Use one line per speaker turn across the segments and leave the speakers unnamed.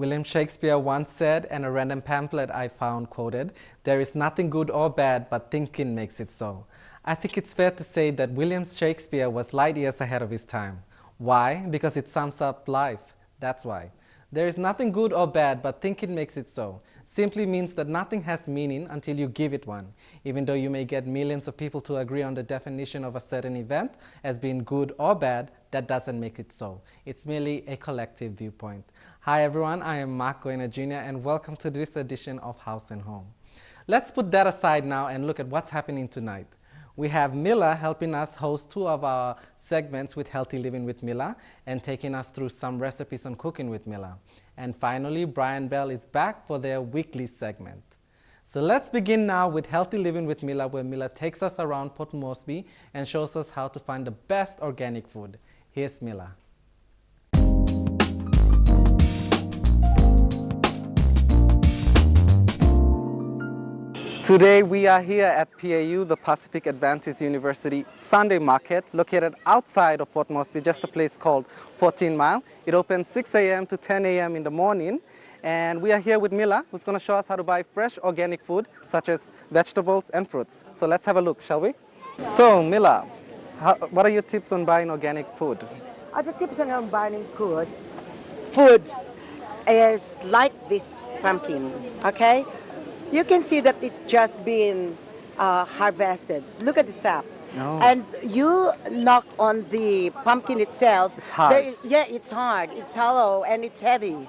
William Shakespeare once said, and a random pamphlet I found quoted, "There is nothing good or bad, but thinking makes it so." I think it's fair to say that William Shakespeare was light years ahead of his time. Why? Because it sums up life. That's why. There is nothing good or bad, but thinking makes it so. Simply means that nothing has meaning until you give it one. Even though you may get millions of people to agree on the definition of a certain event as being good or bad, that doesn't make it so. It's merely a collective viewpoint. Hi everyone, I am Mark Goena Jr. and welcome to this edition of House and Home. Let's put that aside now and look at what's happening tonight. We have Mila helping us host two of our segments with Healthy Living with Mila and taking us through some recipes on cooking with Mila. And finally, Brian Bell is back for their weekly segment. So let's begin now with Healthy Living with Mila, where Mila takes us around Port Moresby and shows us how to find the best organic food. Here's Mila. Today we are here at PAU, the Pacific Adventist University Sunday Market, located outside of Port Moresby, just a place called 14 Mile. It opens 6 a.m. to 10 a.m. in the morning. And we are here with Mila, who's going to show us how to buy fresh organic food, such as vegetables and fruits. So let's have a look, shall we? So Mila, what are your tips on buying organic food?
Other tips on buying foods is like this pumpkin, okay? You can see that it just been harvested. Look at the sap.
Oh.
And you knock on the pumpkin itself.
It's hard.
It's hard. It's hollow and it's heavy.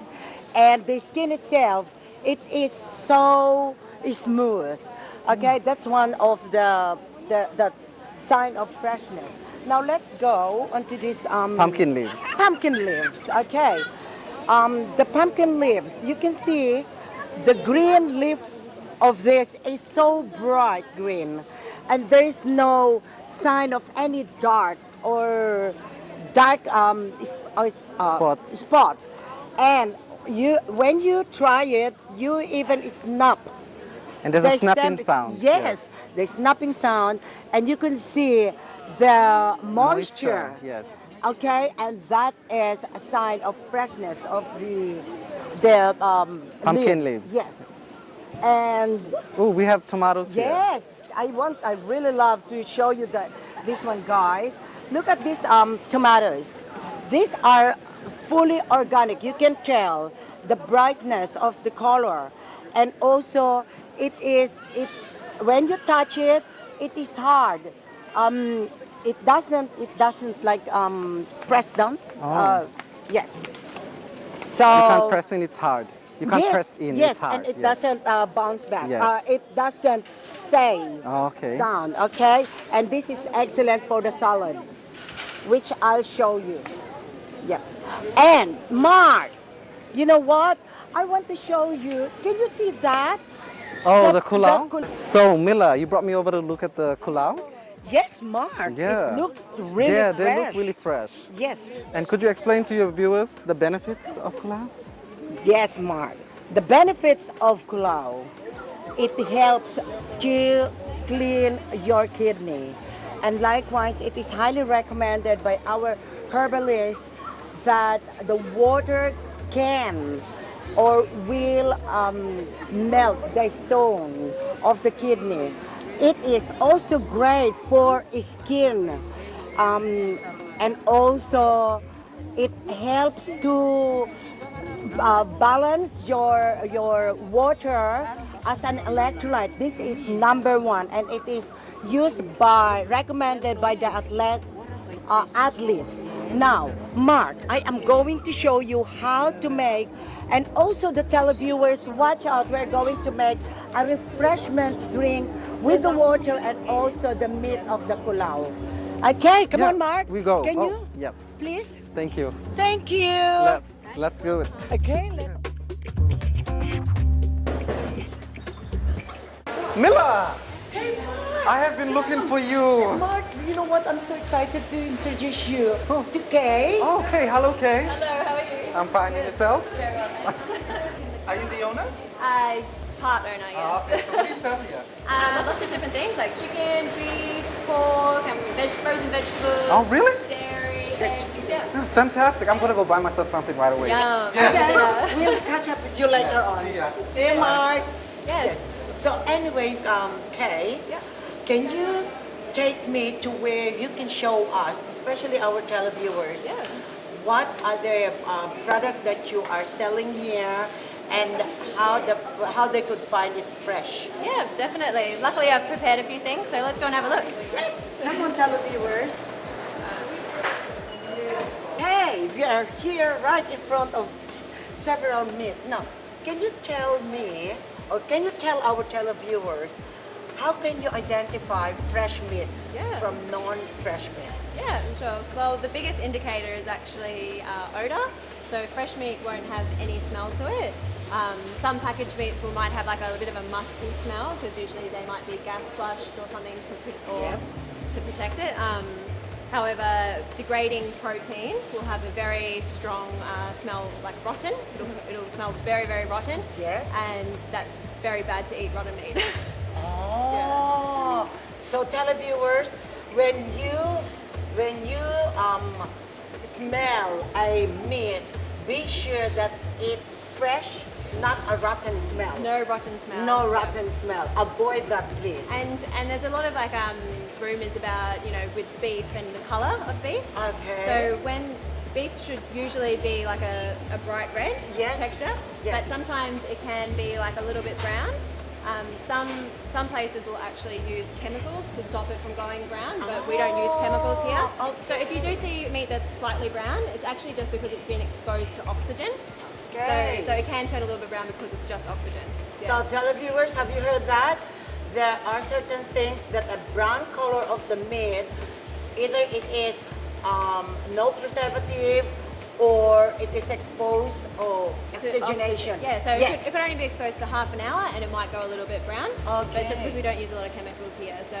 And the skin itself, it is so smooth. Okay, that's one of the sign of freshness. Now let's go onto this
Pumpkin leaves.
Pumpkin leaves. Okay. The pumpkin leaves. You can see the green leaf of this is so bright green, and there is no sign of any dark spot. And when you try it, you even snap.
And there's a snapping sound.
Yes, the snapping sound, and you can see the moisture.
Yes.
Okay, and that is a sign of freshness of the
pumpkin leaves.
Yes. And
oh, we have tomatoes here.
Yes, I really love to show you this one, guys. Look at these tomatoes. These are fully organic. You can tell the brightness of the color, and also when you touch it, it is hard. It doesn't like press down.
Oh.
Yes. So
you can't press in, it's hard. You can't press in,
yes,
it's hard.
And it doesn't bounce back.
Yes.
It doesn't stay down, okay? And this is excellent for the salad, which I'll show you. Yeah. And Mark, you know what? I want to show you. Can you see that?
Oh, the kulau? So, Mila, you brought me over to look at the kulau?
Yes, Mark.
Yeah.
It looks really fresh.
Yeah, they look really fresh.
Yes.
And could you explain to your viewers the benefits of kulau?
Yes, Mark. The benefits of kulau, it helps to clean your kidney. And likewise, it is highly recommended by our herbalist that the water can or will melt the stone of the kidney. It is also great for skin, and also it helps to balance your water as an electrolyte. This is number one, and it is recommended by the athletes. Now, Mark, I am going to show you how to make, and also the televiewers, watch out, we're going to make a refreshment drink with the water and also the meat of the kulau. Okay, come on, Mark.
We go.
Can you?
Yes.
Please?
Thank you.
Thank you.
Let's do it.
Okay.
Mila!
Hey, Mark.
I have been looking for you.
Mark, you know what? I'm so excited to introduce you to Kay.
Oh, okay. Hello, Kay.
Hello, how are you?
I'm fine. And yourself?
Very well,
Are you the owner?
part owner, yes.
Okay. So what do you sell here?
Lots of different things like chicken, beef, pork, and frozen vegetables.
Oh, really?
Dairy, Thanks. Yeah.
Fantastic. I'm going to go buy myself something right away.
Yum.
Okay, we'll catch up with you later on.
See ya.
See you, Mark.
Yes.
So anyway, Kay,
Yeah.
can you take me to where you can show us, especially our televiewers,
Yeah.
what are the product that you are selling here and how they could find it fresh?
Yeah, definitely. Luckily, I've prepared a few things, so let's go and have a look.
Yes, come on, televiewers. Hey, we are here right in front of several meat. Now, can you tell me, or can you tell our televiewers, how can you identify fresh meat
Yeah.
from non-fresh meat?
Yeah, sure. Well, the biggest indicator is actually odor. So fresh meat won't have any smell to it. Some packaged meats might have like a bit of a musty smell because usually they might be gas flushed or something
Yep.
to protect it. However, degrading protein will have a very strong smell, like rotten. It'll smell very, very rotten.
Yes.
And that's very bad to eat rotten meat.
Oh, so televiewers, when you smell a meat, be sure that it's fresh, not a rotten smell.
No rotten smell.
No rotten smell. Avoid that, please.
And there's a lot of like rumors about, you know, with beef and the color of beef.
Okay.
So when beef should usually be like a bright red
Yes.
texture,
Yes.
but sometimes it can be like a little bit brown. Some places will actually use chemicals to stop it from going brown, but we don't use chemicals here.
Okay.
So if you do see meat that's slightly brown, it's actually just because it's been exposed to oxygen.
Okay.
So it can turn a little bit brown because of just oxygen.
So televiewers, have you heard that? There are certain things that a brown color of the meat, either it is no preservative or it is exposed or oxygenation.
Yeah, so
yes.
it could only be exposed for half an hour and it might go a little bit brown. But it's just
Okay.
because we don't use a lot of chemicals here, so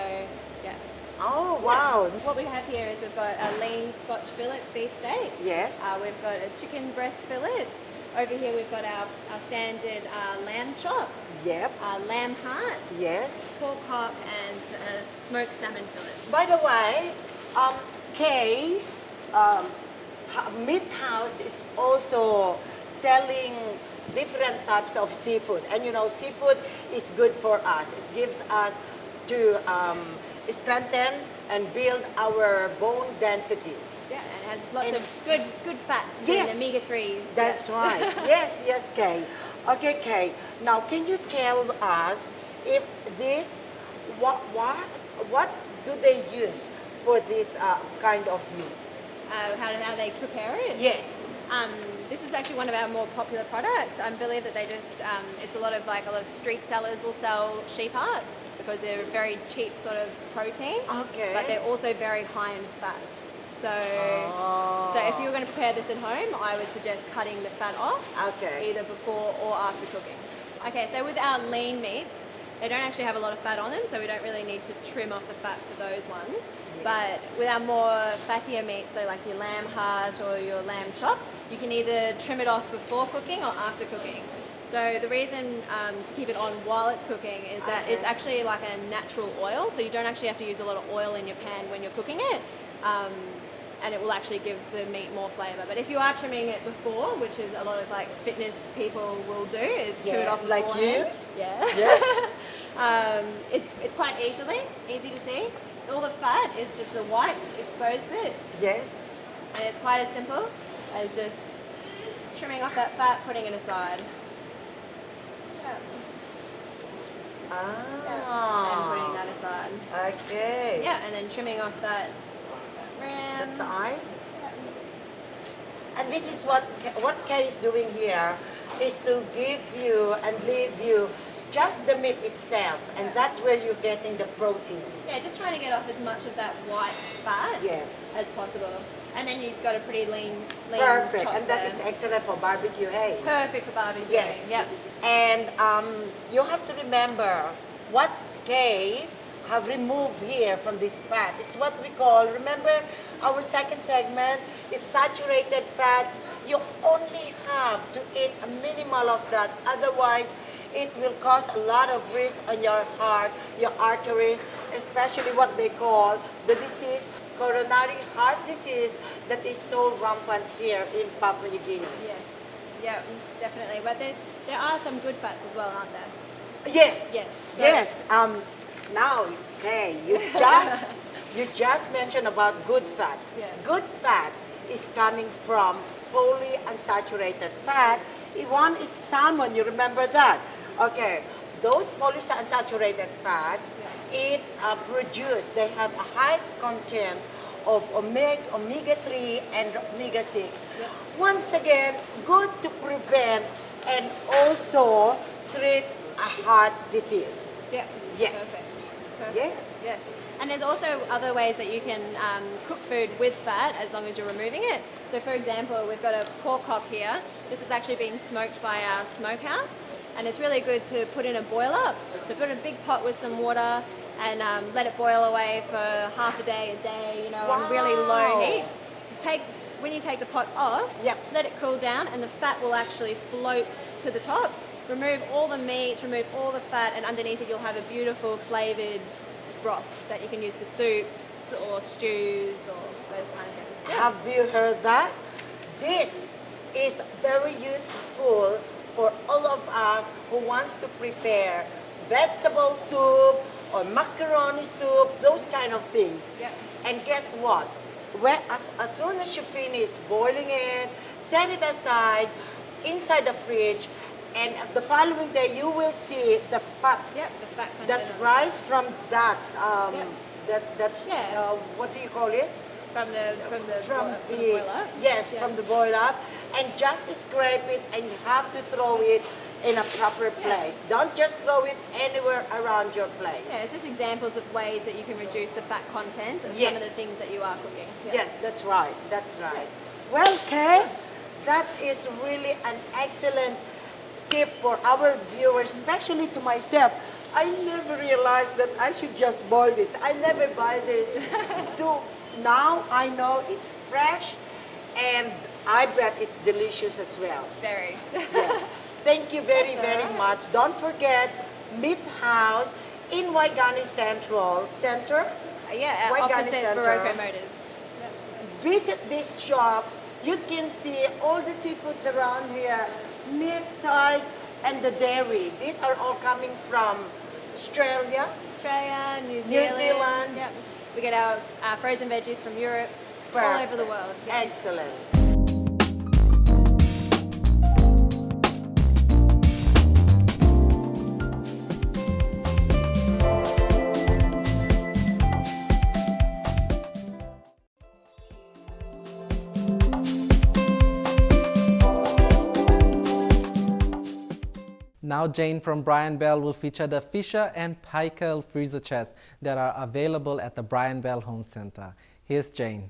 yeah.
Oh, wow.
What we have here is we've got a lean Scotch fillet beef steak.
Yes.
We've got a chicken breast fillet. Over here we've got our standard lamb chop,
Yep.
lamb heart,
Yes.
pork hock and smoked salmon fillet.
By the way, Kay's Meat House is also selling different types of seafood. And you know, seafood is good for us. It gives us to strengthen and build our bone densities.
Yeah, and it has lots
And-
of good fats
Yes.
and omega-3s.
That's
yeah.
right. Yes, Kay. Okay, Kay. Now, can you tell us if this, what do they use for this kind of meat?
How they prepare it?
Yes.
This is actually one of our more popular products. I believe that they just, it's a lot of street sellers will sell sheep hearts because they're a very cheap sort of protein.
Okay.
But they're also very high in fat. So, so if you were going to prepare this at home, I would suggest cutting the fat off.
Okay.
Either before or after cooking. Okay, so with our lean meats, they don't actually have a lot of fat on them, so we don't really need to trim off the fat for those ones. But with our more fattier meats, so like your lamb heart or your lamb chop, you can either trim it off before cooking or after cooking. So the reason to keep it on while it's cooking is that it's actually like a natural oil, so you don't actually have to use a lot of oil in your pan when you're cooking it. And it will actually give the meat more flavour. But if you are trimming it before, which is a lot of like fitness people will do, is trim it off
like
beforehand.
you?
Yeah.
Yes.
It's quite easy to see. All the fat is just the white exposed bits.
Yes.
And it's quite as simple as just trimming off that fat, putting it aside. Yeah. And putting that aside.
Okay.
Yeah, and then trimming off that rim.
The side. And this is what Kay is doing here, is to give you and leave you just the meat itself, and that's where you're getting the protein.
Yeah, just trying to get off as much of that white fat
Yes.
as possible. And then you've got a pretty lean
Perfect,
chop
and that
there.
is excellent for barbecue, hey?
Perfect for barbecuing.
Yes.
Yep.
And you have to remember what Kay have removed here from this fat is what we call, remember our second segment, it's saturated fat. You only have to eat a minimal of that, otherwise it will cause a lot of risk on your heart, your arteries, especially what they call the disease coronary heart disease that is so rampant here in Papua New Guinea.
Yes, yeah, definitely. But there are some good fats as well, aren't there?
Yes.
Yes.
Yes. Now, okay, you just mentioned about good fat.
Yeah.
Good fat is coming from polyunsaturated fat. One is salmon. You remember that? Okay. Those polyunsaturated fat, it produce. They have a high content of omega-3 and omega-6.
Yep.
Once again, good to prevent and also treat a heart disease.
Yeah.
Yes.
Perfect.
Yes.
Yes. And there's also other ways that you can cook food with fat as long as you're removing it. So for example, we've got a pork hock here. This has actually been smoked by our smokehouse, and it's really good to put in a boiler. So put in a big pot with some water and let it boil away for half a day, you know, on really low heat. When you take the pot off,
Yep.
let it cool down, and the fat will actually float to the top. Remove all the meat, remove all the fat, and underneath it you'll have a beautiful flavoured broth that you can use for soups or stews or those kind of things. Yeah.
Have you heard that? This is very useful for all of us who wants to prepare vegetable soup or macaroni soup, those kind of things.
Yeah.
And guess what? As soon as you finish boiling it, set it aside inside the fridge, and the following day you will see the fat
Yep, the fat
that
content
rise from that.
Yep.
That's
Yeah.
what do you call it?
from the boiler.
Yes,
Yeah.
from the boiler, and just scrape it, and you have to throw it in a proper place. Don't just throw it anywhere around your place.
Yeah, it's just examples of ways that you can reduce the fat content of some
Yes.
of the things that you are cooking. Yeah.
Yes, that's right. That's right. Well, Kay, that is really an excellent tip for our viewers, especially to myself. I never realized that I should just boil this. I never buy this. Now I know it's fresh, and I bet it's delicious as well.
Very.
Yeah. Thank you very, very much. Don't forget, Meat House in Waigani Center.
Yeah,
Waigani
opposite
Center.
Barocco Motors.
Visit this shop. You can see all the seafoods around here, meat size, and the dairy. These are all coming from Australia.
Australia, New
New
Zealand.
Zealand.
Yep. We get our frozen veggies from Europe, all over the world. Yeah.
Excellent.
Now Jane from Brian Bell will feature the Fisher and Paykel freezer chests that are available at the Brian Bell Home Center. Here's Jane.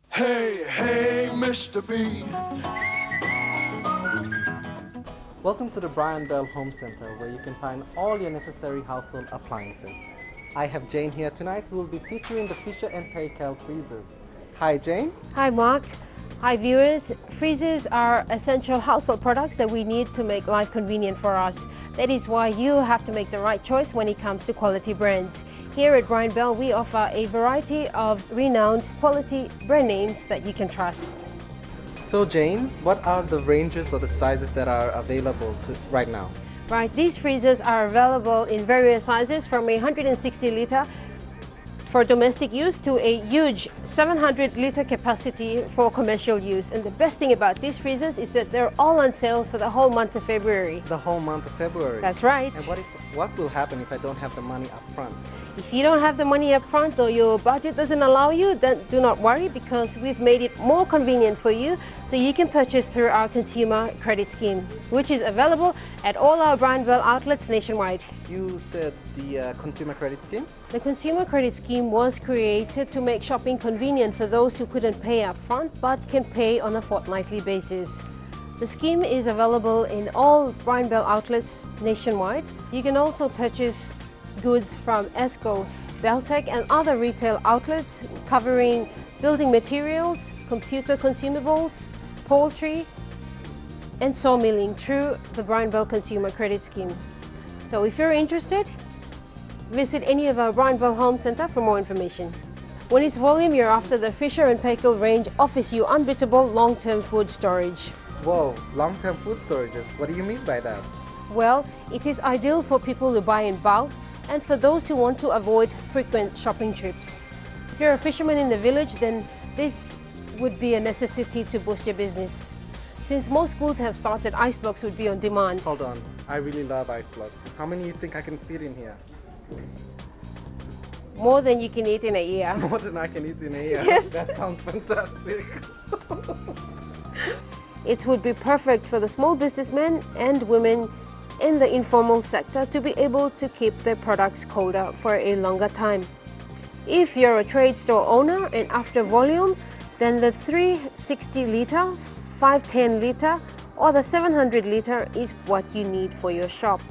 Hey, hey, Mr. B.
Welcome to the Brian Bell Home Center, where you can find all your necessary household appliances. I have Jane here tonight, who will be featuring the Fisher and Paykel freezers. Hi Jane.
Hi Mark. Hi viewers. Freezers are essential household products that we need to make life convenient for us. That is why you have to make the right choice when it comes to quality brands. Here at Brian Bell, we offer a variety of renowned quality brand names that you can trust.
So Jane, what are the ranges or the sizes that are available right now?
Right, these freezers are available in various sizes from a 160 liter for domestic use to a huge 700 liter capacity for commercial use. And the best thing about these freezers is that they're all on sale for the whole month of February.
The whole month of February?
That's right.
And what will happen if I don't have the money up front?
If you don't have the money up front or your budget doesn't allow you, then do not worry, because we've made it more convenient for you so you can purchase through our consumer credit scheme, which is available at all our Brian Bell outlets nationwide.
You said the consumer credit scheme?
The consumer credit scheme was created to make shopping convenient for those who couldn't pay up front but can pay on a fortnightly basis. The scheme is available in all Brian Bell outlets nationwide. You can also purchase goods from ESCO, Beltec and other retail outlets covering building materials, computer consumables, poultry and sawmilling through the Brian Bell Consumer Credit Scheme. So if you're interested, visit any of our Brian Bell Home Center for more information. When it's volume you're after, the Fisher and Paykel range offers you unbeatable long-term food storage.
Whoa, long-term food storages. What do you mean by that?
Well, it is ideal for people who buy in bulk and for those who want to avoid frequent shopping trips. If you're a fisherman in the village, then this would be a necessity to boost your business. Since most schools have started, ice blocks would be on demand.
Hold on, I really love ice blocks. How many do you think I can fit in here?
More than you can eat in a year.
More than I can eat in a year.
Yes.
That sounds fantastic.
It would be perfect for the small businessmen and women in the informal sector to be able to keep their products colder for a longer time. If you're a trade store owner and after volume, then the 360 litre, 510 litre or the 700 litre is what you need for your shop.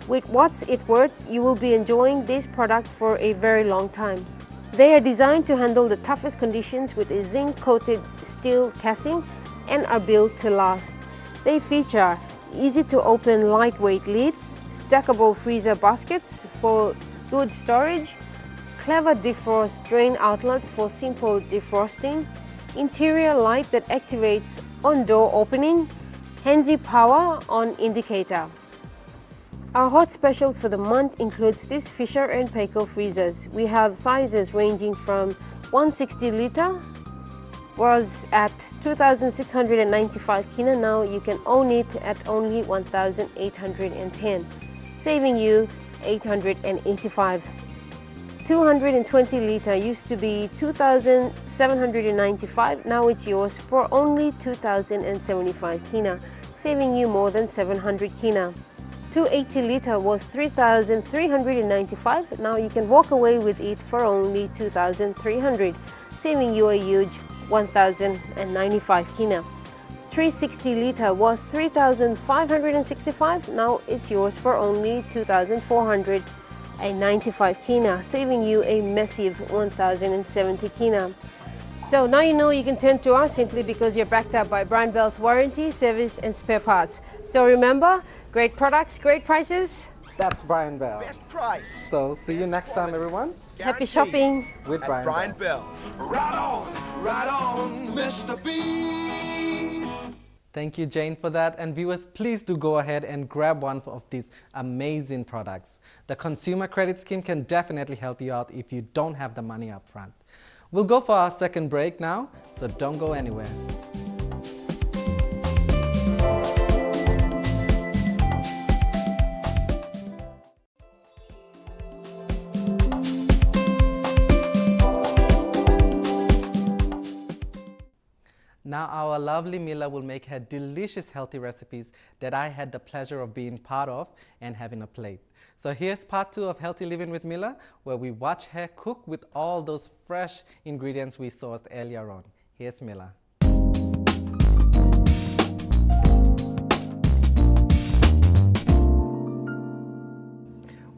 With what's it worth, you will be enjoying this product for a very long time. They are designed to handle the toughest conditions with a zinc-coated steel casing and are built to last. They feature easy to open lightweight lid, stackable freezer baskets for good storage, clever defrost drain outlets for simple defrosting, interior light that activates on door opening, handy power on indicator. Our hot specials for the month includes this Fisher and Paykel freezers. We have sizes ranging from 160 litre was at 2,695 kina. Now you can own it at only 1,810, saving you 885. 220 litre used to be 2,795, now it's yours for only 2,075 kina, saving you more than 700 kina. 280 litre was 3,395, now you can walk away with it for only 2,300, saving you a huge 1,095 kina. 360 litre was 3,565, now it's yours for only 2,495 kina, saving you a massive 1,070 kina. So now you know you can turn to us simply because you're backed up by Brian Bell's warranty, service and spare parts. So remember, great products, great prices.
That's Brian Bell.
Best price.
So see you next time, everyone.
Happy shopping.
With
At
Brian
Bell. Right on, Mr. B.
Thank you, Jane, for that. And viewers, please do go ahead and grab one of these amazing products. The Consumer Credit Scheme can definitely help you out if you don't have the money up front. We'll go for our second break now, so don't go anywhere. Now our lovely Mila will make her delicious healthy recipes that I had the pleasure of being part of and having a plate. So here's part 2 of Healthy Living with Mila, where we watch her cook with all those fresh ingredients we sourced earlier on. Here's Mila.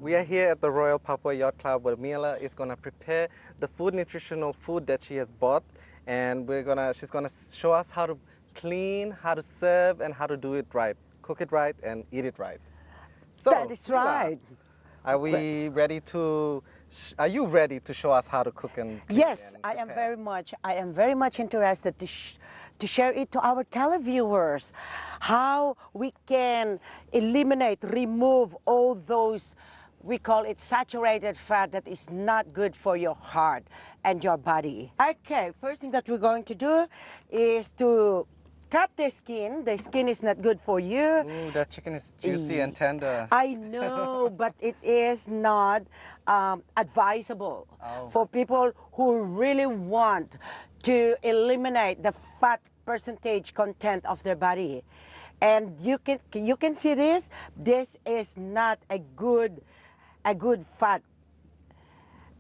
We are here at the Royal Papua Yacht Club where Mila is going to prepare the nutritional food that she has bought, and she's gonna show us how to clean, how to serve, and how to do it right. Cook it right and eat it right. So,
That is
Mila,
right.
are you ready to show us how to cook and clean?
Yes,
and
I am
prepare?
very much interested to share it to our televiewers, how we can remove all those, we call it saturated fat that is not good for your heart and your body. Okay, first thing that we're going to do is to cut the skin. The skin is not good for you.
Ooh, that chicken is juicy and tender.
I know, but it is not advisable for people who really want to eliminate the fat percentage content of their body. And you can see this. This is not a good fat.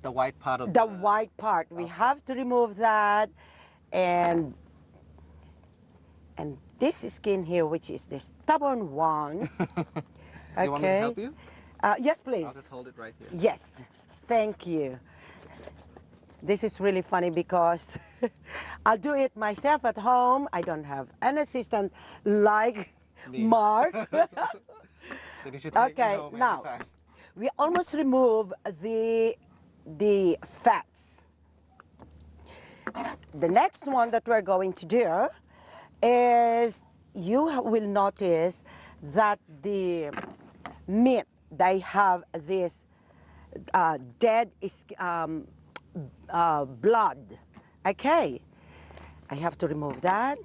The white part of
The white part. We have to remove that, and this skin here, which is the stubborn one.
You want me to help you?
Yes, please.
I'll just hold it right here.
Yes, thank you. This is really funny because I'll do it myself at home. I don't have an assistant like Mark.
Did you take me
Okay,
home
now
anytime?
we almost remove the fats. The next one that we're going to do is you will notice that the meat, they have this dead blood. Okay, I have to remove that.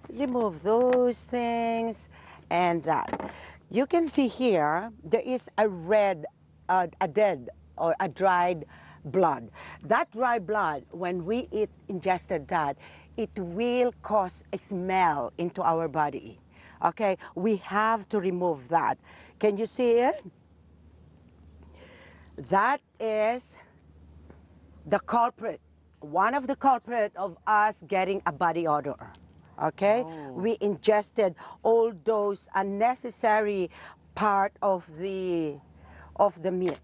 Remove those things and that. You can see here there is a red, a dead or a dried blood. That dry blood, when we ingested that, it will cause a smell into our body. Okay, we have to remove that. Can you see it? That is the culprit, one of the culprit of us getting a body odor. Okay, we ingested all those unnecessary part of the meat.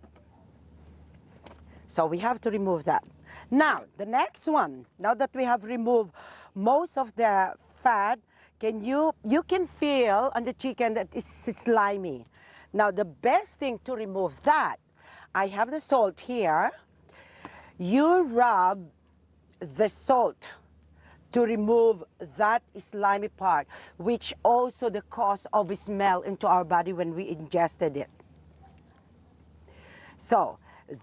So we have to remove that. Now, the next one, now that we have removed most of the fat, you can feel on the chicken that it's slimy. Now, the best thing to remove that, I have the salt here. You rub the salt to remove that slimy part, which also the cause of smell into our body when we ingested it. So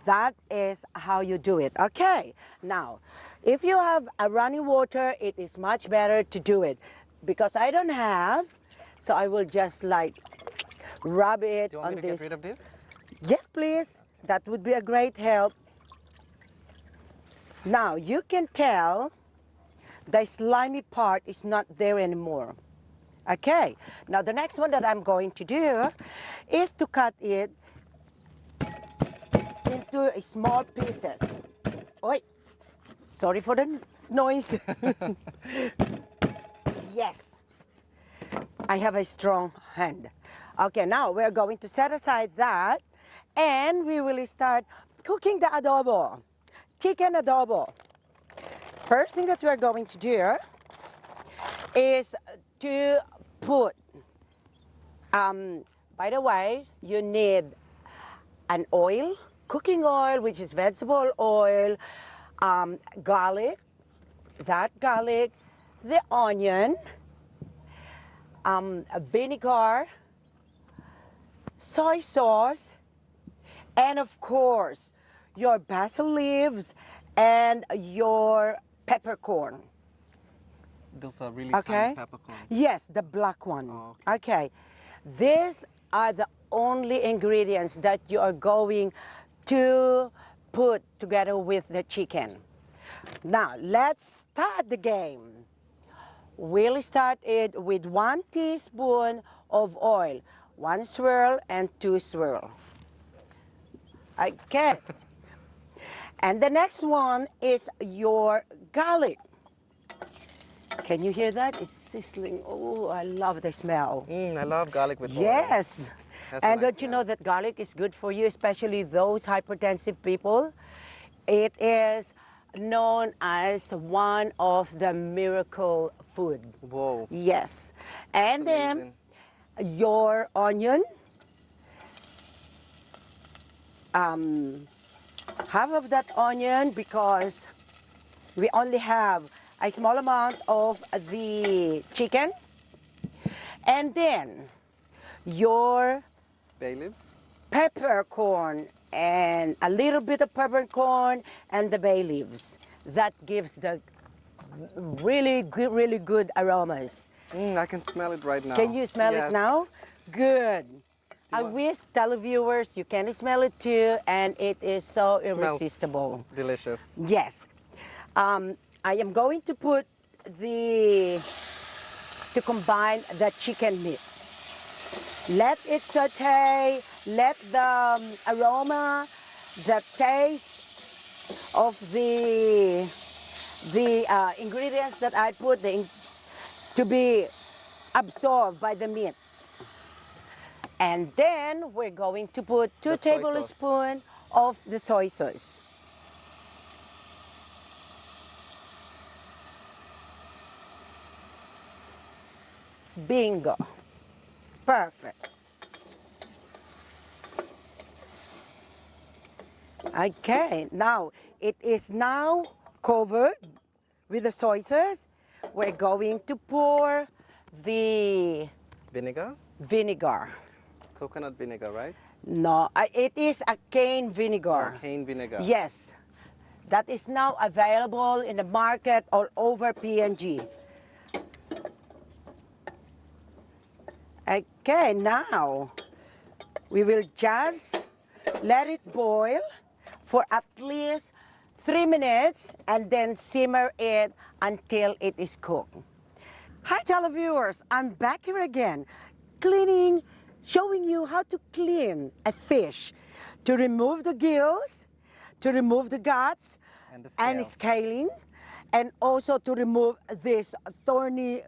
that is how you do it. Okay, now if you have a running water, it is much better to do it, because I don't have, so I will just like rub it
Do you
on
want me to
this.
get rid of this?
Yes, please. That would be a great help. Now you can tell the slimy part is not there anymore. Okay, now the next one that I'm going to do is to cut it into small pieces. Oi, sorry for the noise. Yes, I have a strong hand. Okay, now we're going to set aside that, and we will start cooking the adobo, chicken adobo. First thing that we're going to do is to put, by the way, you need an oil, cooking oil, which is vegetable oil, garlic, the onion, vinegar, soy sauce, and of course, your basil leaves and your peppercorn.
Those are really
Okay?
tiny peppercorns.
Yes, the black one.
Oh,
Okay. These are the only ingredients that you are going to put together with the chicken. Now, let's start the game. We'll start it with 1 teaspoon of oil, 1 swirl and 2 swirl. Okay. And the next one is your garlic. Can you hear that? It's sizzling. Oh, I love the smell.
I love garlic with oil.
Yes.
That's a
And
nice
don't you
smell.
know that garlic is good for you, especially those hypertensive people? It is known as one of the miracle food.
Whoa.
Yes. And then
amazing.
your onion, half of that onion, because we only have a small amount of the chicken. And then your
Bay leaves.
peppercorn and a little bit of peppercorn and the bay leaves. That gives the really good aromas.
I can smell it right now.
Can you smell
Yes.
it now? Good. I wish televiewers you can smell it too, and it is so
Smells
irresistible.
delicious.
Yes. I am going to put to combine the chicken meat. Let it saute, let the aroma, the taste of the ingredients that I put to be absorbed by the meat. And then we're going to put 2
The soy sauce.
tablespoons of the soy sauce. Bingo. Perfect. Okay, now it is now covered with the soy sauce, we're going to pour the
Vinegar?
vinegar.
Coconut vinegar, right?
No, it is a cane vinegar.
Oh, cane vinegar.
Yes, that is now available in the market all over PNG. Okay, now we will just let it boil for at least 3 minutes and then simmer it until it is cooked. Hi televiewers, I'm back here again, cleaning, showing you how to clean a fish, to remove the gills, to remove the guts
And the
and
scales.
scaling, and also to remove this thorny,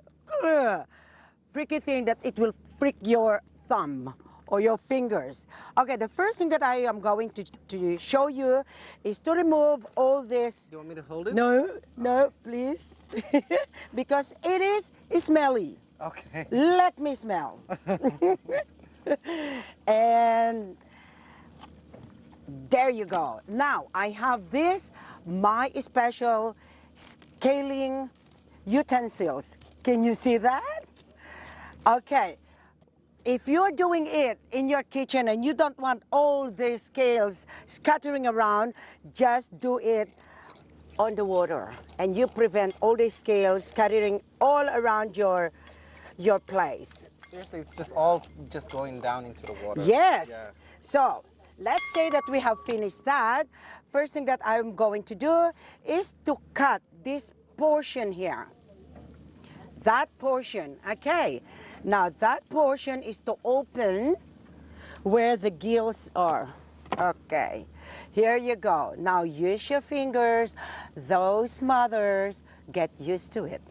freaky thing that it will freak your thumb or your fingers. Okay, the first thing that I am going to show you is to remove all this.
You want me to hold it?
No, please. Because it is smelly.
Okay.
Let me smell. And there you go. Now I have this, my special scaling utensils. Can you see that? Okay. If you're doing it in your kitchen and you don't want all the scales scattering around, just do it on the water and you prevent all the scales scattering all around your place.
Seriously, it's just all going down into the water.
Yes.
Yeah.
So let's say that we have finished that. First thing that I'm going to do is to cut this portion here. That portion, okay. Now that portion is to open where the gills are. Okay, here you go. Now use your fingers. Those mothers, get used to it.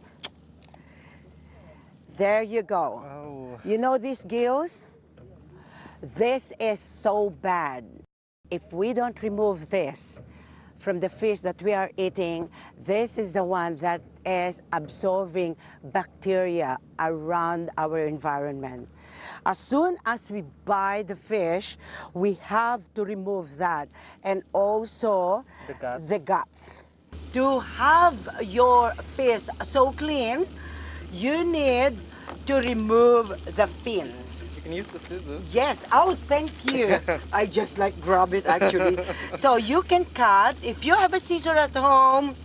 There you go.
Oh.
You know these gills? This is so bad. If we don't remove this from the fish that we are eating, this is the one that is absorbing bacteria around our environment. As soon as we buy the fish, we have to remove that and also the guts. To have your fish so clean, you need to remove the fins.
You can use the scissors.
Yes, oh, thank you. I just like grab it actually. So you can cut, if you have a scissor at home,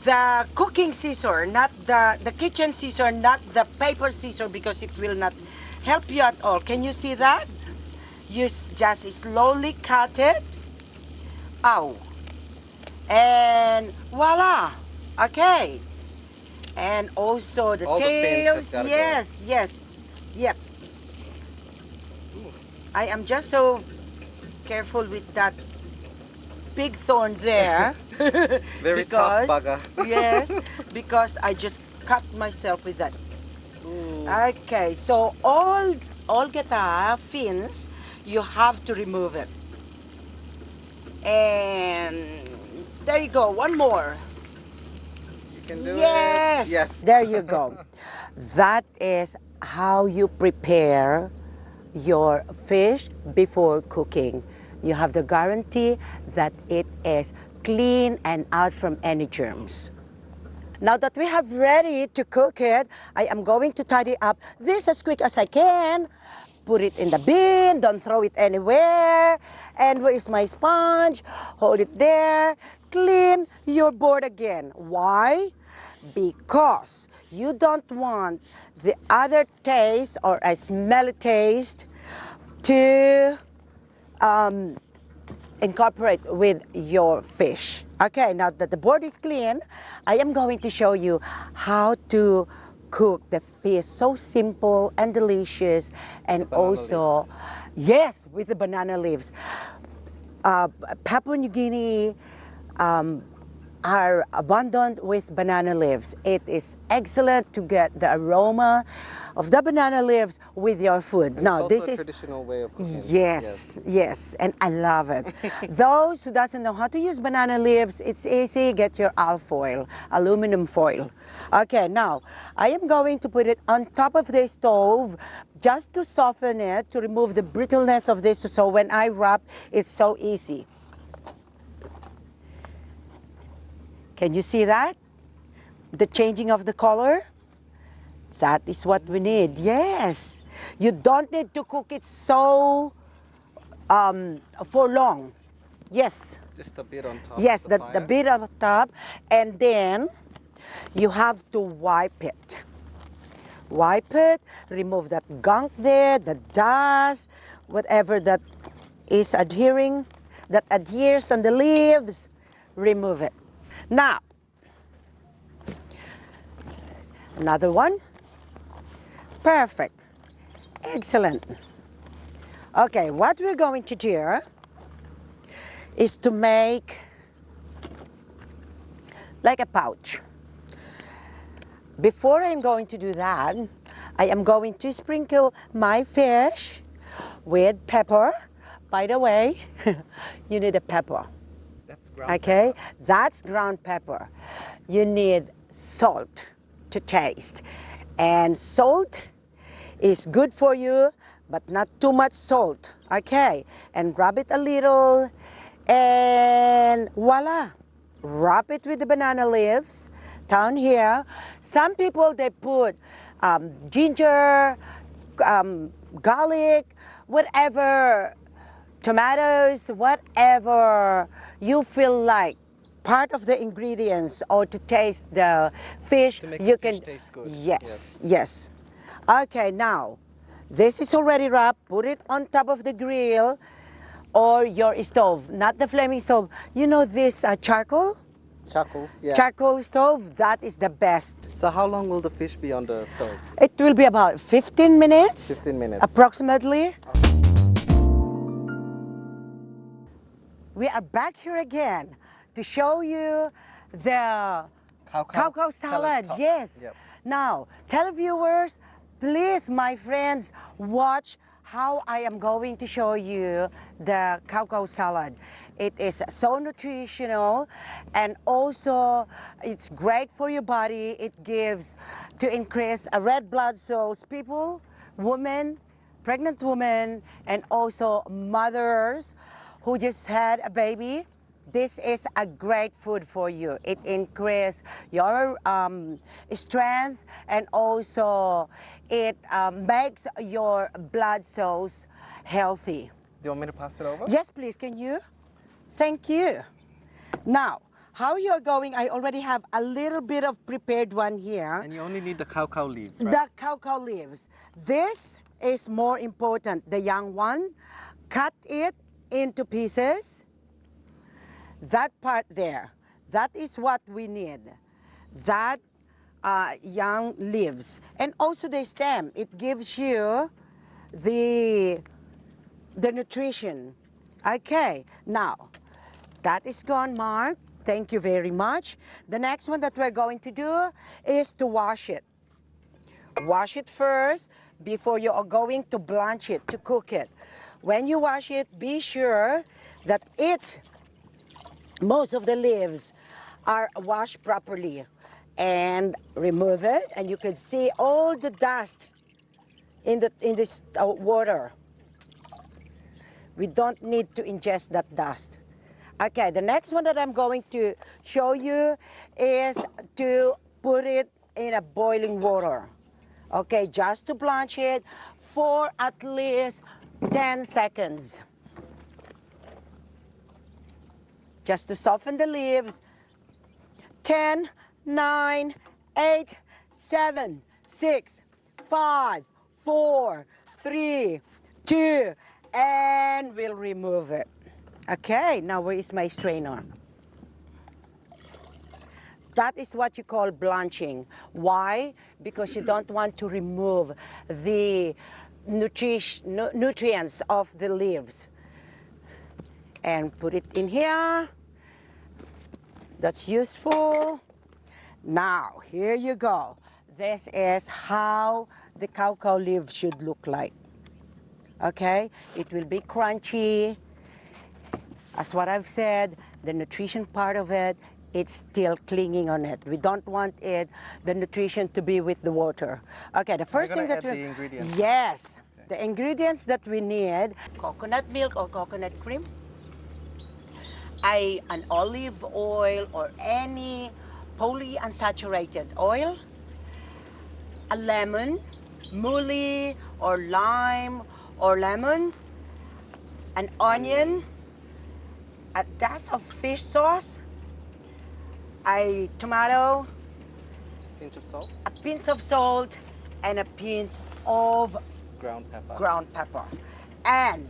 the cooking scissor, not the kitchen scissor, not the paper scissor, because it will not help you at all. Can you see that? You just slowly cut it. Ow. And voila. Okay. And also the
All the fins
tails.
have gotta
Yes, yes. Yep. I am just so careful with that big thorn there.
Very tough bugger.
Yes, because I just cut myself with that.
Ooh.
Okay, so all geta fins, you have to remove it. And there you go, one more.
You can do
Yes,
it. Yes.
there you go. That is how you prepare your fish before cooking. You have the guarantee that it is clean and out from any germs. Now that we have ready to cook it, I am going to tidy up this as quick as I can. Put it in the bin, don't throw it anywhere. And where is my sponge? Hold it there. Clean your board again. Why? Because you don't want the other taste or a smelly taste to incorporate with your fish. Okay, now that the board is clean, I am going to show you how to cook the fish so simple and delicious, and also, yes, with the banana leaves. Papua New Guinea are abundant with banana leaves. It is excellent to get the aroma of the banana leaves with your food.
And
now,
it's
this
also a
is
traditional way of cooking.
yes, and I love it. Those who doesn't know how to use banana leaves, it's easy. Get your alfoil, aluminum foil. Okay, now I am going to put it on top of the stove just to soften it, to remove the brittleness of this. So when I wrap, it's so easy. Can you see that? the changing of the color? That is what we need. Yes. You don't need to cook it so for long. Yes.
Just a bit on top.
Yes,
of the
the bit on top, and then you have to wipe it. Wipe it, remove that gunk there, the dust, whatever that is adhering, that adheres on the leaves, remove it. Now, another one. Perfect. Excellent. Okay, what we're going to do is to make like a pouch. Before I'm going to do that, I am going to sprinkle my fish with pepper. By the way, you need a pepper.
That's ground
Okay,
pepper.
that's ground pepper. You need salt to taste. And salt is good for you, but not too much salt. Okay, and rub it a little, and voila. Wrap it with the banana leaves down here. Some people, they put ginger, garlic, whatever, tomatoes, whatever you feel like, part of the ingredients, or to taste the fish.
To make
you
the
can
fish taste good.
Yes, yes. Okay, now this is already wrapped. Put it on top of the grill or your stove, not the flaming stove. You know this charcoal?
Chuckles, yeah.
Charcoal stove, that is the best.
So how long will the fish be on the stove?
It will be about 15 minutes.
15 minutes.
Approximately. We are back here again to show you the cow salad.
top.
Yes.
Yep.
Now, televiewers, please, my friends, watch how I am going to show you the cow salad. It is so nutritional, and also it's great for your body. It gives to increase red blood cells. People, women, pregnant women, and also mothers who just had a baby. This is a great food for you. It increases your strength, and also it makes your blood cells healthy.
Do you want me to pass it over?
Yes, please, can you? Thank you. Now, how you're going, I already have a little bit of prepared one here.
And you only need the cow leaves, right?
The cow leaves. This is more important, the young one. Cut it into pieces. That part there, that is what we need. That young leaves. And also the stem, it gives you the nutrition. Okay, now, that is gone, Mark. Thank you very much. The next one that we're going to do is to wash it. Wash it first before you are going to blanch it, to cook it. When you wash it, be sure that most of the leaves are washed properly, and remove it, and you can see all the dust in this water. We don't need to ingest that dust. Okay, the next one that I'm going to show you is to put it in a boiling water. Okay, just to blanch it for at least 10 seconds. Just to soften the leaves. 10, 9, 8, 7, 6, 5, 4, 3, 2, and we'll remove it. Okay, now where is my strainer? That is what you call blanching. Why? Because you don't want to remove the nutrients of the leaves. And put it in here. That's useful. Now, here you go. This is how the cow leaf should look like. Okay, it will be crunchy. As what I've said, the nutrition part of it, it's still clinging on it. We don't want the nutrition to be with the water. Okay, the first thing that
the ingredients.
Yes,
okay.
The ingredients that we need: coconut milk or coconut cream, an olive oil or any polyunsaturated oil, a lemon, muesli or lime or lemon, an onion, a dash of fish sauce, a tomato,
Pinch of salt,
a pinch of salt, and a pinch of
ground pepper.
And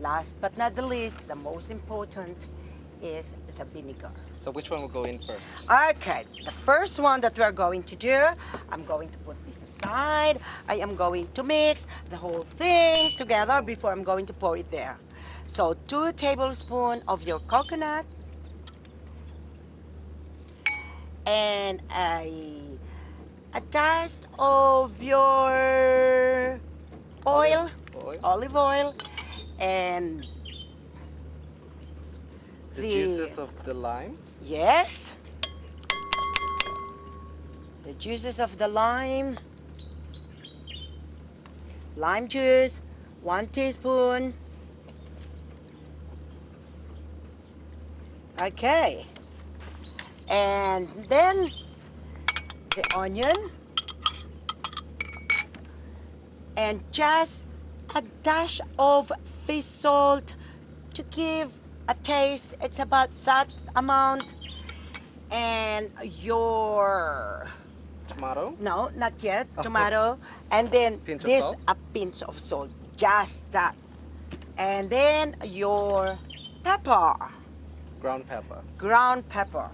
last but not the least, the most important is the vinegar.
So which one will go in first?
Okay, the first one that we're going to do, I'm going to put this aside. I am going to mix the whole thing together before I'm going to pour it there. So 2 tablespoons of your coconut and a dash of your olive oil, and
the juices of the lime.
Yes, the juices of the lime juice, 1 teaspoon. Okay, and then the onion and just a dash of fish salt to give a taste. It's about that amount. And your
tomato?
No, not yet. Tomato. And then
Pinch of
this,
salt?
a pinch of salt. Just that. And then your pepper. Ground pepper.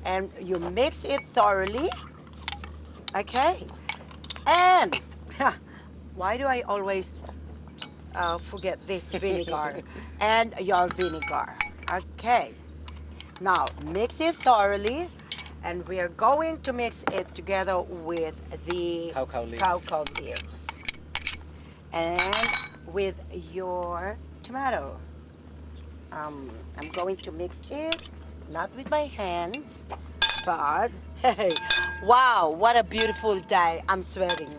And you mix it thoroughly. Okay? And why do I always forget this vinegar? And your vinegar. Okay. Now mix it thoroughly, and we are going to mix it together with the cacao leaves and with your tomato. I'm going to mix it, not with my hands, but hey, wow, what a beautiful day. I'm sweating.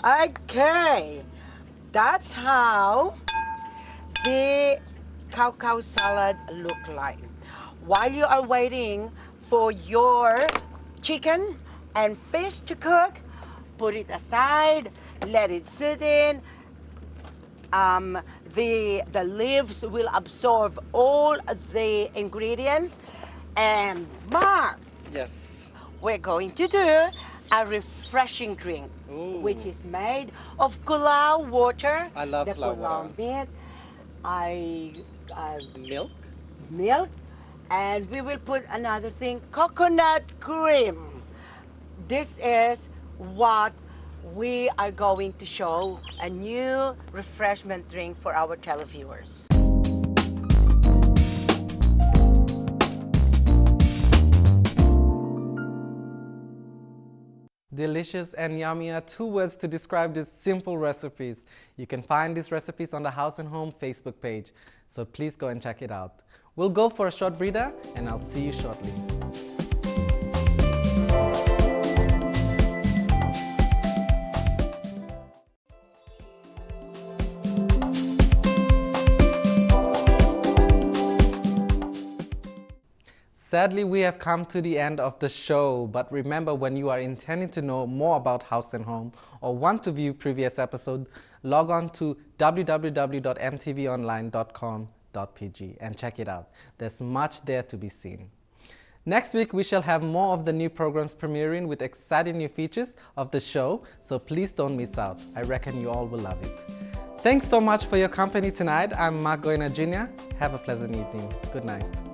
Okay, that's how the cacao salad look like. While you are waiting for your chicken and fish to cook, put it aside, let it sit in. The leaves will absorb all the ingredients. And Mark,
yes,
we're going to do a refreshing drink, which is made of kulao water.
I love kulao water.
Meat, milk, and we will put another thing, coconut cream. This is what we are going to show, a new refreshment drink for our televiewers.
Delicious and yummy are 2 words to describe these simple recipes. You can find these recipes on the Haus Home Facebook page, so please go and check it out. We'll go for a short breather, and I'll see you shortly. Sadly, we have come to the end of the show, but remember, when you are intending to know more about Haus Home or want to view previous episodes, log on to www.mtvonline.com.pg and check it out. There's much there to be seen. Next week, we shall have more of the new programs premiering with exciting new features of the show, so please don't miss out. I reckon you all will love it. Thanks so much for your company tonight. I'm Mark Goyner Jr. Have a pleasant evening. Good night.